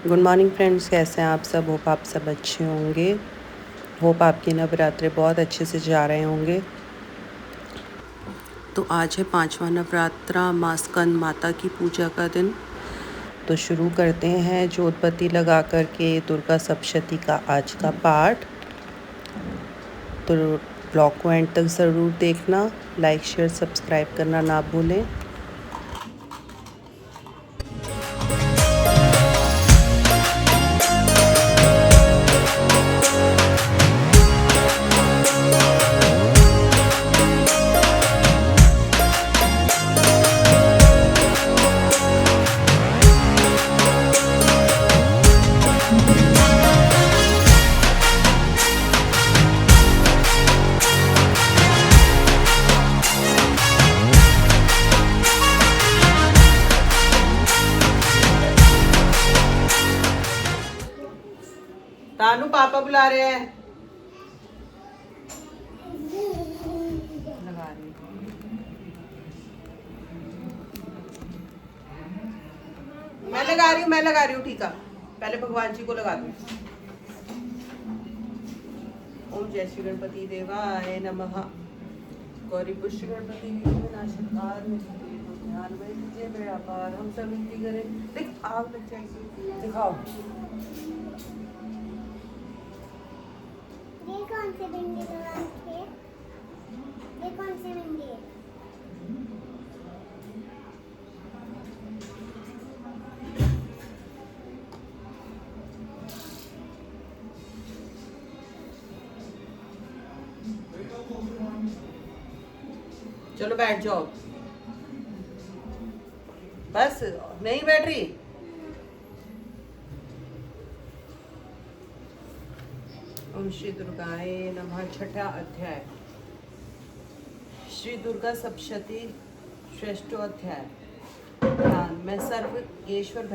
Good morning friends, कैसे हैं आप सब। होप आप सब अच्छे होंगे। होप आपके नवरात्रे बहुत अच्छे से जा रहे होंगे। तो आज है 5वां नवरात्रा, माँ स्कंद माता की पूजा का दिन। तो शुरू करते हैं ज्योतबत्ती लगा करके दुर्गा सप्तशती का आज का पाठ। तो ब्लॉग को एंड तक ज़रूर देखना, लाइक शेयर सब्सक्राइब करना ना भूलें। तानू पापा बुला रहे हैं। लगा रही मैं लगा रही हूँ ठीक है। पहले भगवान जी को लगा दूं। ओम जय श्री गणपति देवाय नमः। गौरी पुष्य गणपति विनाशकार ध्यान में दीजिए व्यापार हम सब विनती करें। देख आग लग जाएगी, दिखाओ। ये कौन से भिंडी लगाए थे? ये कौन से भिंडी है? चलो बैठ जाओ। बस नहीं बैठ रही। ओम श्री दुर्गाए नमः। छठा अध्याय, श्री दुर्गा सप्तशती, श्रेष्ठो अध्याय। ध्यान। मैं सर्वेश्वर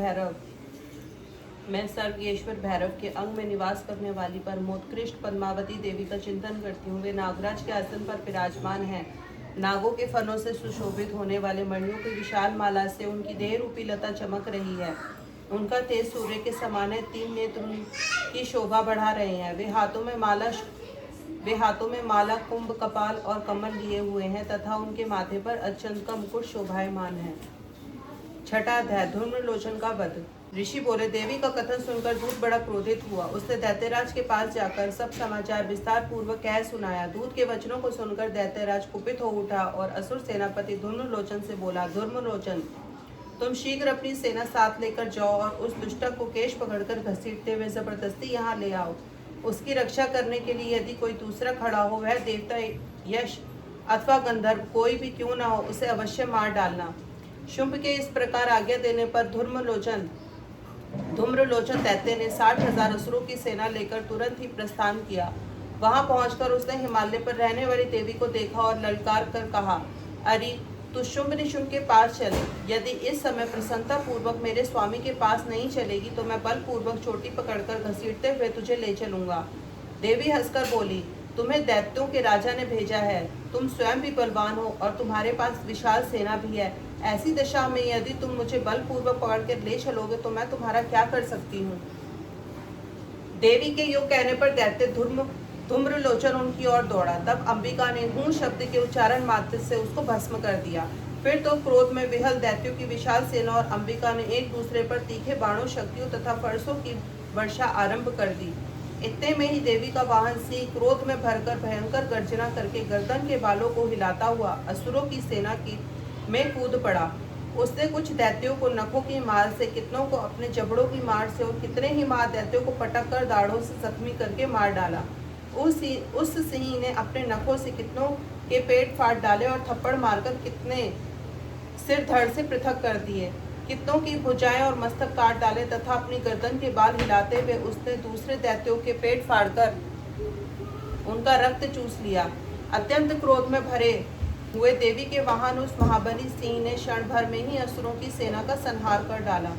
भैरव के अंग में निवास करने वाली परमोत्कृष्ट पद्मावती देवी का चिंतन करती हूँ। वे नागराज के आसन पर विराजमान हैं। नागों के फनों से सुशोभित होने वाले मणियों की विशाल माला से उनकी देह रूपी लता चमक रही है। उनका तेज सूर्य के समान है। 3 नेत्र की शोभा बढ़ा रहे हैं। वे हाथों में माला, कुंभ, कपाल और कमल लिए हुए हैं तथा उनके माथे पर अचंत का मुकुट शोभायमान है। छठा अध्याय, धूम्रलोचन का वध। ऋषि बोले, देवी का कथन सुनकर दूत बड़ा क्रोधित हुआ। उसने दैत्यराज के पास जाकर सब समाचार विस्तार पूर्वक कह सुनाया। दूत के वचनों को सुनकर दैत्यराज कुपित हो उठा और असुर सेनापति धूम्रलोचन से बोला, धूम्रलोचन, तुम शीघ्र अपनी सेना साथ लेकर जाओ और उस दुष्टक को केश पकड़कर घसीटते हुए जबरदस्ती यहाँ ले आओ। उसकी रक्षा करने के लिए यदि कोई दूसरा खड़ा हो, वह देवता, यश अथवा गंधर्व कोई भी क्यों न हो, उसे अवश्य मार डालना। शुंभ के इस प्रकार आज्ञा देने पर धूम्रलोचन दैत्य ने 60,000 असुरों की सेना लेकर तुरंत ही प्रस्थान किया। वहां पहुंचकर उसने हिमालय पर रहने वाली देवी को देखा और ललकार कर कहा, अरे तू शुंभ निशुंभ के पास चले। यदि इस समय प्रसन्नता पूर्वक मेरे स्वामी के पास नहीं चलेगी तो मैं बलपूर्वक चोटी पकड़कर घसीटते हुए तुझे ले चलूंगा। देवी हंसकर बोली, तुम्हें दैत्यों के राजा ने भेजा है। तुम स्वयं भी बलवान हो और तुम्हारे पास विशाल सेना भी है। ऐसी दशा में यदि तुम मुझे बलपूर्वक पकड़ कर ले चलोगे तो मैं तुम्हारा क्या कर सकती हूँ। देवी के योग कहने पर दैत्य धूम्रलोचन उनकी ओर दौड़ा। तब अंबिका ने हूं शब्द के उच्चारण मात्र से उसको भस्म कर दिया। फिर तो क्रोध में विहल दैत्यों की विशाल सेना और अंबिका ने एक दूसरे पर तीखे बाणों, शक्तियों तथा फरसों की वर्षा आरंभ कर दी। इतने में ही देवी का वाहन सिंह क्रोध में भरकर भयंकर गर्जना करके गर्दन के बालों को हिलाता हुआ असुरों की सेना की में कूद पड़ा। उसने कुछ दैत्यों को नखों की मार से, कितनों को अपने जबड़ों की मार से और कितने ही मार दैत्यों को पटक कर दाढ़ों से जख्मी करके मार डाला। उस सिंह ने अपने नखों से कितनों के पेट फाड़ डाले और थप्पड़ मारकर कितने सिर धड़ से पृथक कर दिए। कितनों की भुजाएं और मस्तक काट डाले तथा अपनी गर्दन के बाल हिलाते हुए उसने दूसरे दैत्यों के पेट फाड़कर उनका रक्त चूस लिया। अत्यंत क्रोध में भरे हुए देवी के वाहन उस महाबली सिंह ने क्षण भर में ही असुरों की सेना का संहार कर डाला।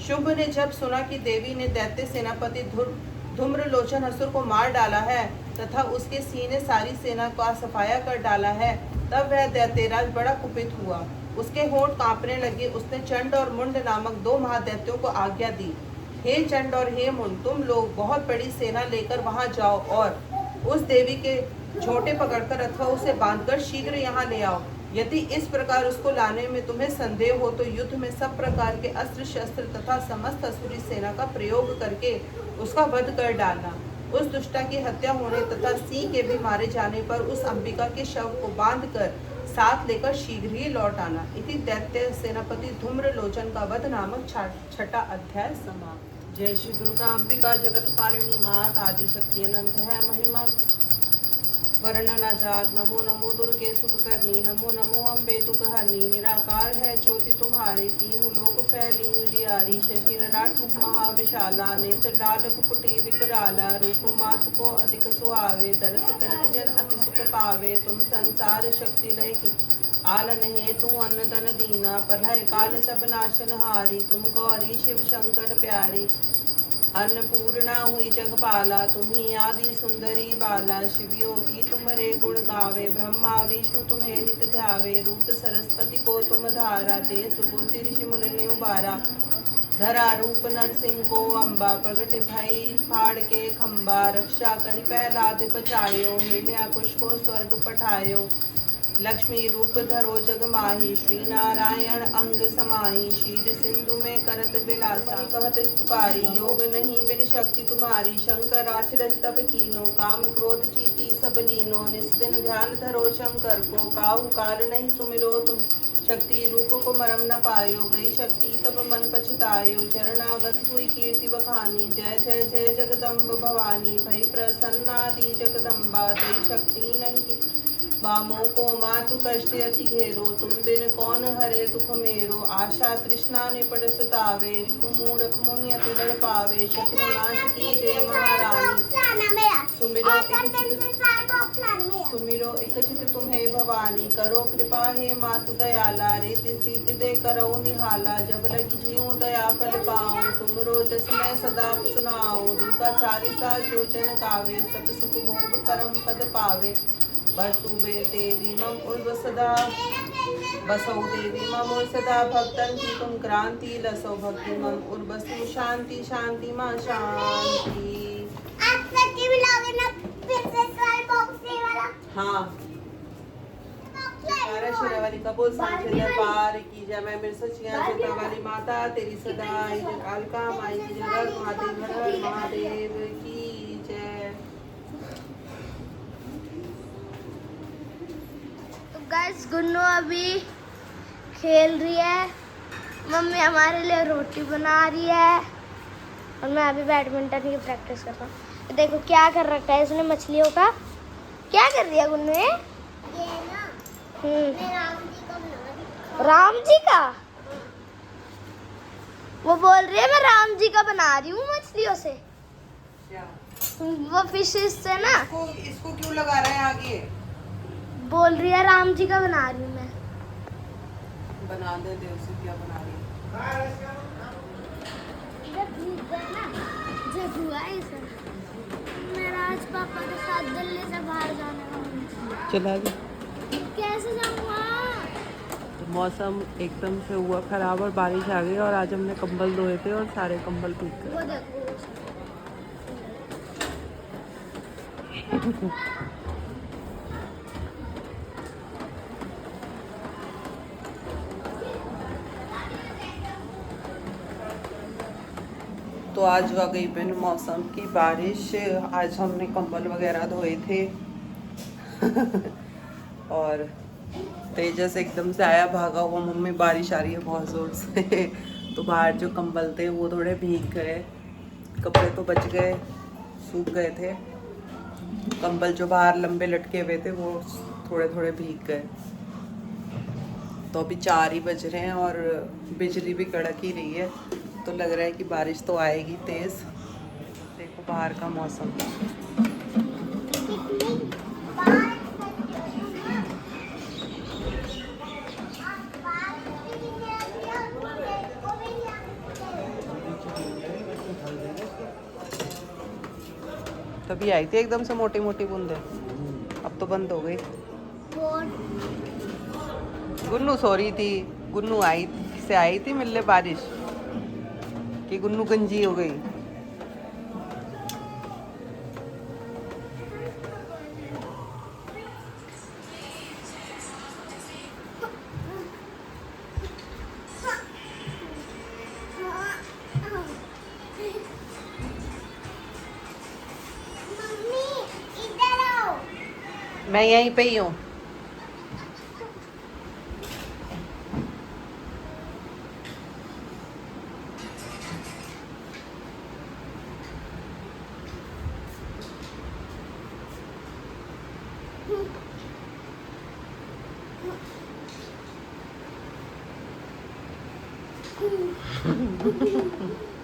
शुंभ ने जब सुना कि देवी ने दैत्य सेनापति धूम्रलोचन असुर को मार डाला है तथा उसके सिंह ने सारी सेना का सफाया कर डाला है, तब वह दैत्यराज बड़ा कुपित हुआ। उसके होंठ कांपने लगे। उसने चंड और मुंड नामक 2 महादैत्यों को आज्ञा दी हे चंड और हे मुन, तुम लोग बहुत बड़ी सेना लेकर वहां जाओ और उस देवी के झोटे पकड़कर अथवा उसे बांधकर शीघ्र यहाँ ले आओ। यदि इस प्रकार उसको लाने में तुम्हें संदेह हो तो युद्ध में सब प्रकार के अस्त्र शस्त्र तथा समस्त असुरी सेना का प्रयोग करके उसका वध कर डालना। उस दुष्टा की हत्या होने तथा सिंह के भी मारे जाने पर उस अंबिका के शव को बांधकर साथ लेकर शीघ्र ही लौट आना। इति दैत्य सेनापति धूम्रलोचन का वध नामक छठा अध्याय समाप्त। जय श्री दुर्गा अंबिका जगत पालिनी मात आदिशक्ति अनंत है महिमा वर्णना जाग। नमो नमो दुर्गे सुख करनी, नमो नमो अम्बे तुक हरनी। निराकार है ज्योति तुम्हारी, तीनों लोक फैली उजियारी। शशि ललाट मुख महाविशाला, नेत्र डाल मुकुटी विकराला। रूप मात को अधिक सुहावे, दरस करत जन अति सुख पावे। तुम संसार शक्ति लय की आल नहीं, तू अन्न धन दीना। प्रलय काल सब नाशन हारी, तुम गौरी शिव शंकर प्यारी। अन्नपूर्णा हुई जगपाला, तुम्ही आदि सुंदरी बाला। शिव योगी तुम्हारे गुण गावे, ब्रह्मा विष्णु तुम्हें नित ध्यावे। रूप सरस्वती को तुम धारा, दे सुबुद्धि ऋषि मुनि ने उबारा। धरा रूप नरसिंह को अम्बा, प्रगट भई फाड़ के खम्बा। रक्षा करि प्रहलाद बचायो, हिरण्याकुश को स्वर्ग पठायो। लक्ष्मी रूप धरो जग माही, श्री नारायण अंग समाही। क्षीर सिंधु में करत विलासा, कहत पुकारी। योग नहीं बिन शक्ति तुम्हारी, शंकर आचरज तब कीनो। काम क्रोध चीती सब लीनो, निस्दिन ध्यान धरो शंकर को। काहू काल नहीं सुमिरो तुम, शक्ति रूप को मरम न पायो। गई शक्ति तब मन पछतायो, चरणागत हुई कीर्ति बखानी। जय जय जय जगदम्ब भवानी, भई प्रसन्नादि जगदम्बा। दई शक्ति नहीं बामों को मातु कष्ट अति घेरो, तुम बिन कौन हरे दुख मेरो। आशा तृष्णा निपट सतावे, रिपु मूढ़ मोहि अति दड़ पावे। शत्रु नाश की जय महारानी, सुमिरो एक चित तुम्हें भवानी। करो कृपा हे मातु दयाला, रीति सीति दे करो निहाला। जब लगी जीव दया फल पाओ, तुम रोजस में सदा सुनाओ। दुर्गा चालीसा जो जन गावे, सत सुख भोग परम पद पावे। बसुबे देवी मम उर्व सदा, बसौ देवी मम उर सदा। भक्तन की तुम क्रांति, लसो भक्ति मम उर्वसु। शांति शांति माँ शांति। आप सच्ची मिलाओगे ना फिर से साल बॉक्स वाला? हाँ। शिरा वाली कपूर सांचे दरबार की जय। मैं मिर्सचिया जोता वाली माता तेरी सदा आई। जय कालका माई की जय। महादेव हर हर महादेव की जय। गाइस गुन्नू अभी खेल रही है, मम्मी हमारे लिए रोटी बना रही है और मैं अभी बैडमिंटन की प्रैक्टिस कर रहा हूँ। देखो क्या कर रखा है इसने मछलियों का। क्या कर रही है गुन्नू ये? ना मैं राम जी को बना रही हूँ। राम जी का? वो बोल रही है मैं राम जी का बना रही हूँ मछलियों से। क्या? वो फिशेस से ना। इसको क्यों लगा रहे हैं आगे? बोल रही है राम जी का बना रही हूँ मैं। बना दे उसे, क्या बना रही है? जब हुआ है सर, मेरा आज पापा के साथ दिल्ली से बाहर जाने का मन था। चला गया। कैसे जाऊँगा? तो मौसम एकदम से हुआ खराब और बारिश आ गई और आज हमने कंबल धोए थे और सारे कंबल भीग वो गए। देखो तो आज आ गई बिन मौसम की बारिश। आज हमने कंबल वगैरह धोए थे और तेजस एकदम से आया भागा हुआ, मम्मी बारिश आ रही है बहुत ज़ोर से। तो बाहर जो कंबल थे वो थोड़े भीग गए, कपड़े तो बच गए, सूख गए थे। कंबल जो बाहर लंबे लटके हुए थे वो थोड़े थोड़े भीग गए। तो अभी 4 ही बज रहे हैं और बिजली भी कड़क ही रही है, तो लग रहा है कि बारिश तो आएगी तेज़। देखो बाहर का मौसम। तभी आई थी एकदम से मोटी मोटी बूंदे, अब तो बंद हो गई। गुन्नू सो रही थी, गुन्नू आई से आई थी मिलने बारिश। कि गुन्नू गंजी हो गई। मम्मी इधर आओ। मैं यहीं पे ही हूँ।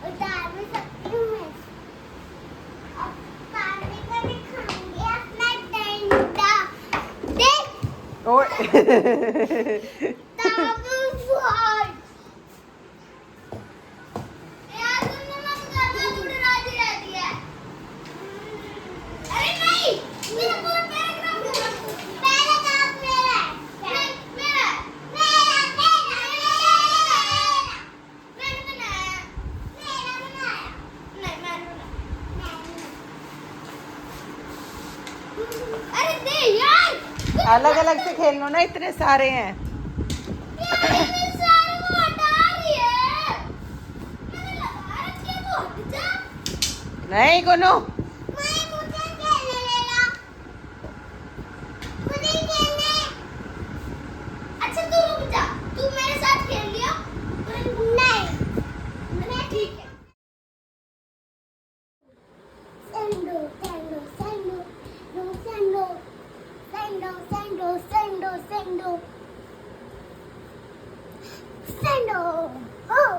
उतार भी सकती हूँ मैं। अब पानी का भी खाऊंगी अपना डंडा। देख ओए ताबू फॉल। यार तुमने मत करना, दूर राजी रहती है। अरे नहीं, मेरा पूरा पैराग्राफ मेरा है। नहीं, मेरा बनाया। नहीं, मैंने बनाया। अरे दे यार। अलग अलग से खेल लो ना, इतने सारे हैं। इतने सारे वो हटा रही है। मैंने लगा रखी है, वो हट जा। नहीं गुन्नू, मैं मुझे खेलने देना। मुझे खेलने। अच्छा तू रुक जा, तू मेरे साथ खेल लिया। नहीं, मैं ठीक है। Sendo, sendo, sendo, no sendo, sendo, sendo, sendo, sendo, sendo, oh,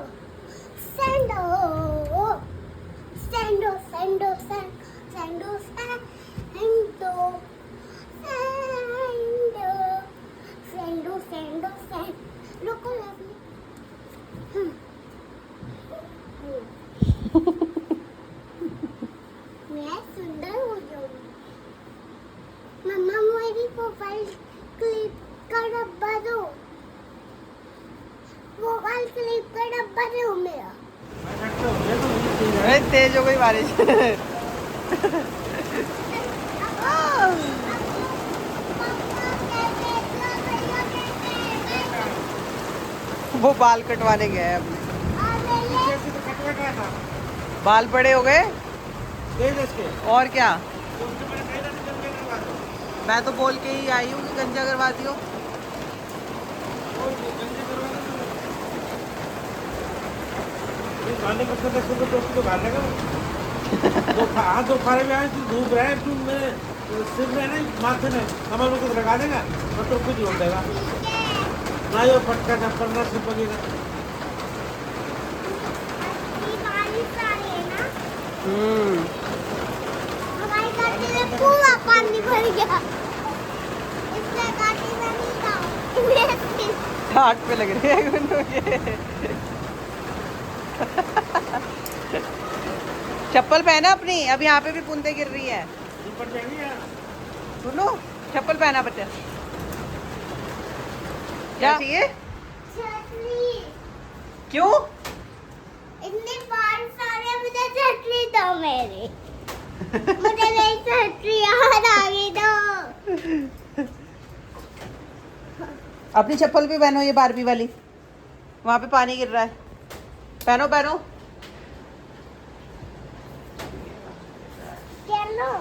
sendo, oh, sendo, sendo, sendo, sendo, sendo, sendo, sendo, sendo, look at me. मैं सुंदर हो जाऊंगी। मम्मा मेरी प्रोफाइल क्लिप का डब्बा दो। प्रोफाइल क्लिप का डब्बा दो मेरा। अरे तेज हो गई बारिश। वो बाल कटवाने गए हैं अपने। बाल बड़े हो गए और क्या। मैं तो बोल के ही आई हूँ कि गंजा करवा दियो। दोपहर में आए धूप रहे मेरे सिर में नहीं माथे में कमर में कुछ लगा देगा और तो कुछ हो जाएगा ना। ये फटका ना पड़ना से पड़ेगा। बारिश आ रही है ना, हमारी गाड़ी में पूरा पानी भर गया। इसलिए गाड़ी में नहीं जाऊँ। हाथ पे लग रही है गुन्नू ये। चप्पल पहना अपनी, अब यहाँ पे भी बूंदे गिर रही है। ऊपर जाएंगे यार। सुनो, चप्पल पहना बच्चा। क्या चाहिए? छतरी। क्यों? इतने बारिश आ रही है, मुझे छतरी दो मेरी। मुझे मेरी छतरी याद आ गई दो। अपनी चप्पल भी पहनो, ये बारबी वाली। वहाँ पे पानी गिर रहा है। पहनो पहनो। चलो।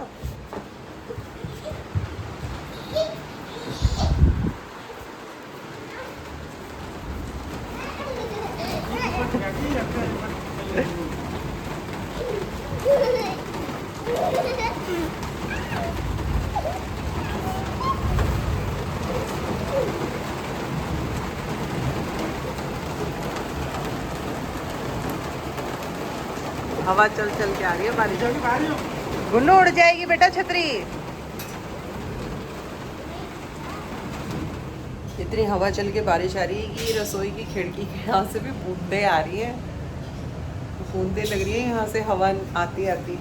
हवा चल चल के आ रही है बारिश। गुन्नू उड़ जाएगी बेटा छतरी। इतनी हवा चल के बारिश आ रही है कि रसोई की खिड़की के यहाँ से भी बूंदें आ रही हैं। बूंदें लग रही है यहाँ से हवा आती आती।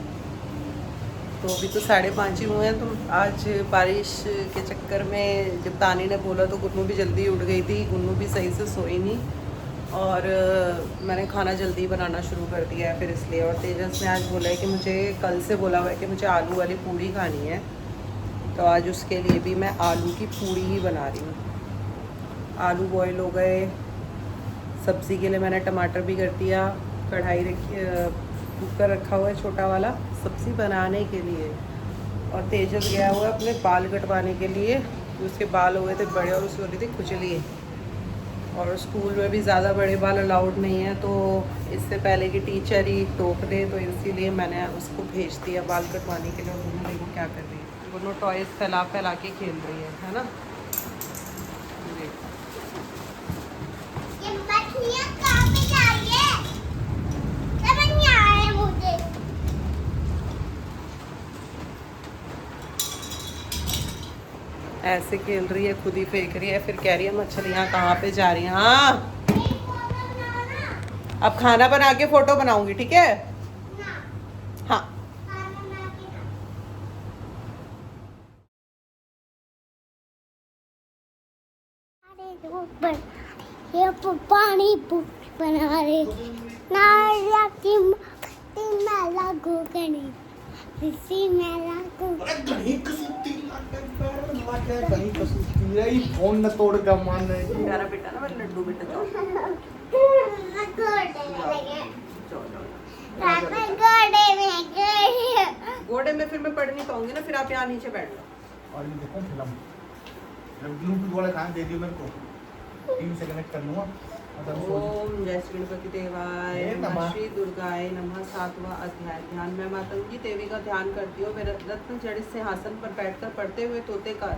तो अभी तो 5:30 ही हुए हैं। तो आज बारिश के चक्कर में जब तानी ने बोला तो गुन्नू भी जल्दी उठ गई थी। गुन्नू भी सही से सोई नहीं। और मैंने खाना जल्दी बनाना शुरू कर दिया है फिर इसलिए। और तेजस ने आज बोला है कि मुझे कल से बोला हुआ है कि मुझे आलू वाली पूड़ी खानी है, तो आज उसके लिए भी मैं आलू की पूड़ी ही बना रही हूँ। आलू बॉयल हो गए, सब्ज़ी के लिए मैंने टमाटर भी कर दिया, कढ़ाई रखी, कुकर रखा हुआ है छोटा वाला सब्ज़ी बनाने के लिए। और तेजस गया हुआ है अपने बाल कटवाने के लिए, उसके बाल हो गए थे बड़े और उसकी हो रही थी खुजली। और स्कूल में भी ज़्यादा बड़े बाल अलाउड नहीं है, तो इससे पहले कि टीचर ही टोक दे, तो इसीलिए मैंने उसको भेज दिया बाल कटवाने के लिए। और दोनों देखो क्या कर रही है, दोनों टॉयज़ फैला फैला के खेल रही है ना। ये मछलियाँ कहाँ पे जा रही है? समझ नहीं आ रहा है मुझे। ऐसे खेल रही है, खुद ही फेंक रही है, फिर कह रही है मछलियाँ कहाँ पे जा रही हैं। हाँ, अब खाना बना के फ़ोटो बनाऊंगी, ठीक है? हाँ। ये पानी बना रहे ना की मेला गोगनी इसी मेला को फोन न तोड़ का मान रहे प्यारा बेटा ना, मेरा लड्डू बेटा। घोड़े में फिर मैं पढ़ नहीं पाऊंगी ना, फिर आप यहाँ नीचे बैठ लो। और ये देखो फिल्म ब्लूटूथ वाला कहाँ दे दियो मेरे को, टीवी से कनेक्ट कर लूँगा। ओम जय श्री गणपति देवाय नमः, श्री दुर्गाय नमः। 7वां अध्याय। ध्यान में मातंगी देवी का ध्यान करती हो। वे रत्न जड़ित सिंहासन पर बैठकर पढ़ते हुए तोते का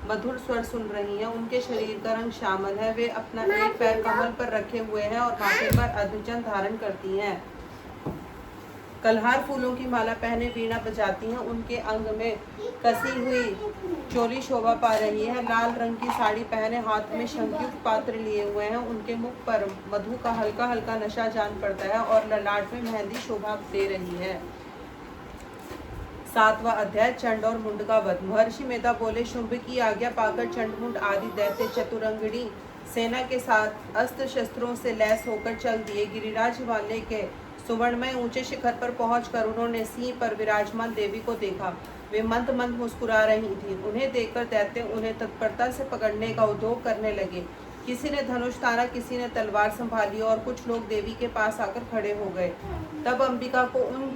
मधुर स्वर सुन रही हैं। उनके शरीर का रंग श्यामल है। वे अपना एक पैर कमल पर रखे हुए हैं और माथे पर अधजन धारण करती हैं। कलहार फूलों की माला पहने वीणा बजाती हैं। उनके अंग में कसी हुई चोली शोभा पा रही है। लाल रंग की साड़ी पहने हाथ में शंखयुक्त पात्र लिए हुए हैं। उनके मुख पर मधु का हल्का हल्का नशा जान पड़ता है और ललाट में मेहंदी शोभा दे रही है। 7वां अध्याय। चंड और मुंड का वध। महर्षि मेधा बोले, शुंभ की आज्ञा पाकर चंड मुंड आदि दैत्य चतुरंगिणी सेना के साथ अस्त्र शस्त्रों से लैस होकर चल दिए। गिरिराज हिमालय के सुवर्णमय ऊंचे शिखर पर पहुंचकर उन्होंने सिंह पर विराजमान देवी को देखा। वे मंद मंद मुस्कुरा रही थी। उन्हें देखकर दैत्य उन्हें तत्परता से पकड़ने का उद्योग करने लगे। किसी ने धनुष ताना, किसी ने तलवार संभाली और कुछ लोग देवी के पास आकर खड़े हो गए। तब अंबिका को उन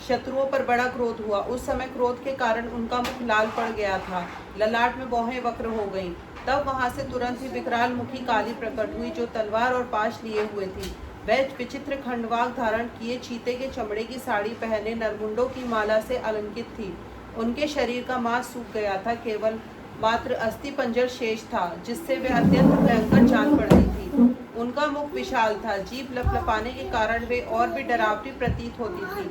शत्रुओं पर बड़ा क्रोध हुआ। उस समय क्रोध के कारण उनका मुख लाल पड़ गया था, ललाट में भौहें वक्र हो गईं। तब वहां से तुरंत ही विकराल मुखी काली प्रकट हुई, जो तलवार और पाश लिए हुए थी। वह विचित्र खंडवाग धारण किए, चीते के चमड़े की साड़ी पहने, नरमुंडों की माला से अलंकित थी। उनके शरीर का मांस सूख गया था, केवल मात्र अस्थि पंजर शेष था, जिससे वे अत्यंत भयंकर जान पड़ती थी। उनका मुख विशाल था, जीभ लपलपाने के कारण वे और भी डरावनी प्रतीत होती थी।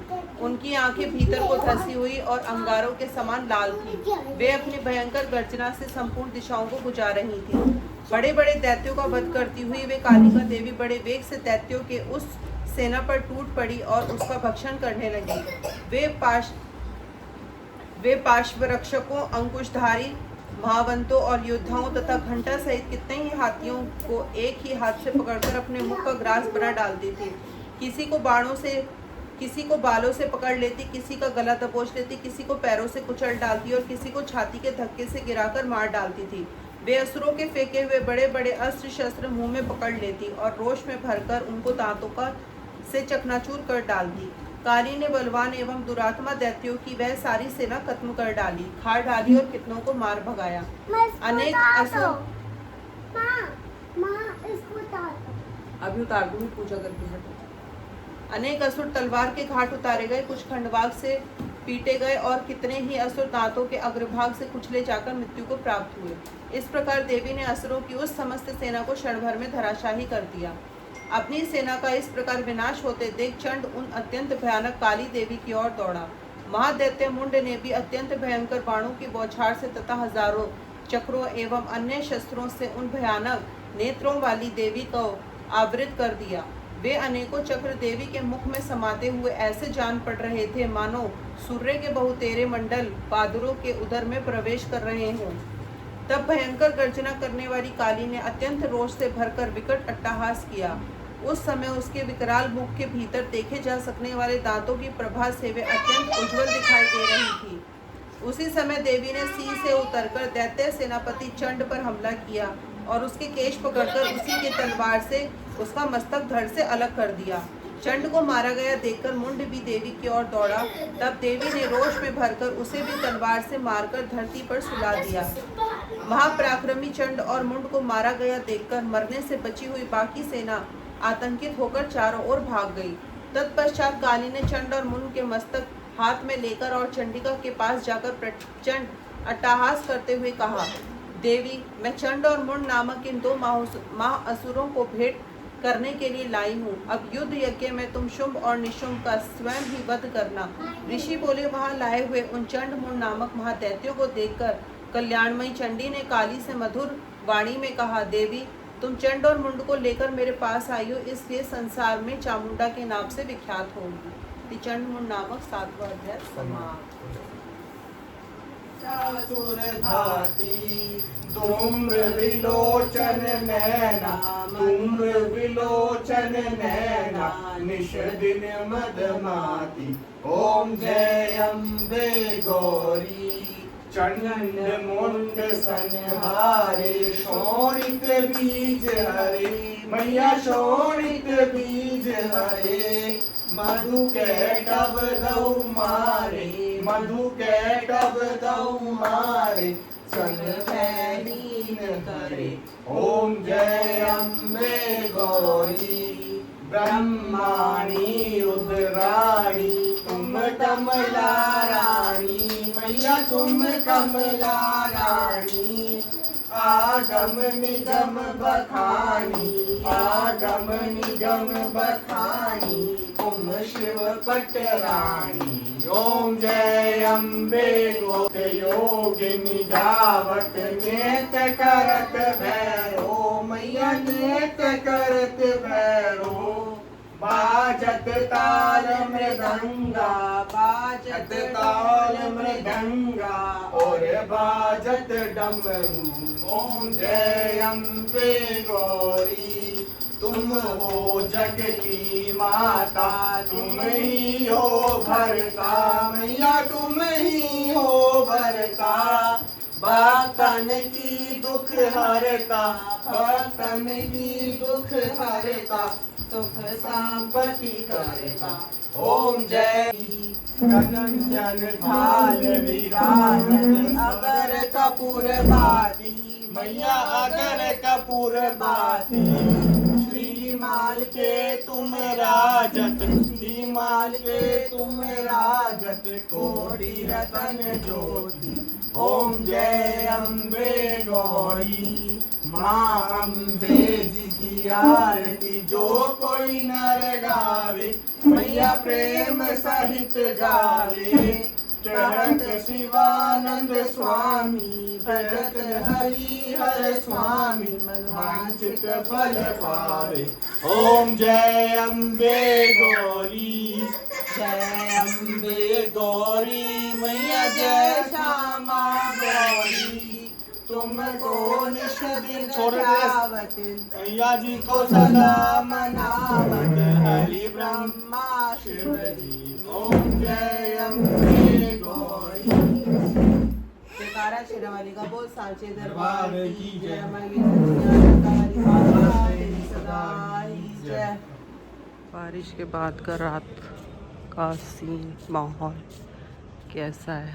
उनकी आंखें भीतर को धंसी हुई और अंगारों के समान लाल थी। वे अपनी भयंकर गर्जना से संपूर्ण दिशाओं को बुझा रही थी। बड़े बड़े दैत्यों का वध करती हुई वे कालिका देवी बड़े वेग से दैत्यों के उस सेना पर टूट पड़ी और उसका भक्षण करने लगी। वे पार्श्वरक्षकों, अंकुशधारी महावंतों और योद्धाओं तथा घंटा सहित कितने ही हाथियों को एक ही हाथ से पकड़कर अपने मुख का ग्रास बना डालती थी। किसी को बालों से पकड़ लेती, किसी का गला दबोच लेती, किसी को पैरों से कुचल डालती और किसी को छाती के धक्के से गिराकर मार डालती थी। वे असुरों के फेंके हुए बड़े बड़े अस्त्र शस्त्र मुंह में पकड़ लेती और रोष में भरकर उनको दांतों का से चकनाचूर कर डालती। काली ने बलवान एवं दुरात्मा दैत्यों की वह सारी सेना खत्म कर डाली, खा डाली और कितनों को मार भगाया। अनेक असुर अभी उतार दूंगी, पूजा करके हटो। अनेक असुर तलवार के घाट उतारे गए, कुछ खंडवाग से पीटे गए और कितने ही असुर दांतों के अग्रभाग से कुचले जाकर मृत्यु को प्राप्त हुए। इस प्रकार देवी ने असुरों की उस समस्त सेना को क्षण भर में धराशाही कर दिया। अपनी सेना का इस प्रकार विनाश होते देख चंड उन अत्यंत भयानक काली देवी की ओर दौड़ा। महादैत्य मुंड ने भी अत्यंत भयंकर बाणों की बौछार से तथा हजारों चक्रों एवं अन्य शस्त्रों से उन भयानक नेत्रों वाली देवी को आवृत कर दिया। वे अनेकों चक्र देवी के मुख में समाते हुए ऐसे जान पड़ रहे थे, मानो सूर्य के बहुतेरे मंडल बादलों के उदर में प्रवेश कर रहे हों। तब भयंकर गर्जना करने वाली काली ने अत्यंत रोष से भरकर विकट अट्टहास किया। उस समय उसके विकराल मुख के भीतर देखे जा सकने वाले दांतों की प्रभा से वे अत्यंत उज्जवल दिखाई दे रही थी। उसी समय देवी ने सी से उतरकर दैत्य सेनापति चंड पर हमला किया और उसके केश पकड़कर उसी की तलवार से उसका मस्तक धड़ से अलग कर दिया। चंड को मारा गया देखकर मुंड भी देवी की ओर दौड़ा। तब देवी ने रोष में भरकर उसे भी तलवार से मारकर धरती पर सुला दिया। महापराक्रमी चंड और मुंड को मारा गया देखकर मरने से बची हुई बाकी सेना आतंकित होकर चारों ओर भाग गई। तत्पश्चात काली ने चंड और मुंड के मस्तक हाथ में लेकर और चंडिका के पास जाकर प्रचंड अट्टहास करते हुए कहा, देवी, मैं चंड और मुंड नामक इन 2 महाअसुरों को भेंट करने के लिए लाई हूँ। अब युद्ध यज्ञ में तुम शुंभ और निशुंभ का स्वयं ही वध करना। ऋषि बोले, वहां लाए हुए उन चंड मुंड नामक महादैत्यों को देखकर कल्याणमयी चंडी ने काली से मधुर वाणी में कहा, देवी, तुम चंड और मुंड को लेकर मेरे पास आई हो, इसलिए संसार में चामुंडा के नाम से विख्यात होगी। चंड मुंड नामक 7वां अध्याय समाप्त। धूम्र विलोचन नैना, धूम्र विलोचन नैना, निश दिन मदमाती। ओम जय अम्बे गौरी। चंड मुंड संहारे, शोणित बीज हरे, मैया शोणित बीज हरे। मधु कैटभ दौ मारे, मधु कैटभ दौ मारे, सन लीन करे। ओम जय अम्बे गौरी। ब्रह्माणी रुद्राणी, तुम कमला रानी, मैया तुम कमला रानी। आगम निगम बखानी, आगम निगम बखानी, तुम शिव पटरानी। ओम जय अम्बे गौरी। योगिनी गावत नृत्य करत भैरो, मैया नृत्य करत भैरो। बाजत ताल मृदंगा, बाजत ताल मृदंगा, और बाजत डमरू। ओम जय अम्बे गौरी। तुम हो जग की माता, तुम ही हो भरता, मैया तुम ही हो भरता। भक्तन की दुख हरता, भक्तन की दुख हरता, सुख संपत्ति करता। ओम जय। कंचन थाल विराजत, अगर कपूर बाती, मैया अगर कपूर बाती। श्रीमाल के तुम राजत, श्रीमाल के तुम राजत, कोटि रतन ज्योति। ओम जय अम्बे गौरी। माँ अम्बे जी की आरती जो कोई नर गावे, मैया प्रेम सहित गावे। चढ़त शिवानंद स्वामी, भजत हरि हर स्वामी, मनवांछित फल पावे। ओम जय अम्बे गौरी। जय अम्बे गौरी, मैया जय श्यामा गौरी। तुमको निश दिन ध्यावत, मैया जी को सदा मनावत, हरि ब्रह्मा शिव जी। ओम जय अम्बे गौरी। जयकारा शेरावाली का बोल, सांचे दरबार दरबार की की जय। जय। हमारी हमारी माता तेरी सदा ही जय। बारिश के बाद का रात का सीन, माहौल कैसा है?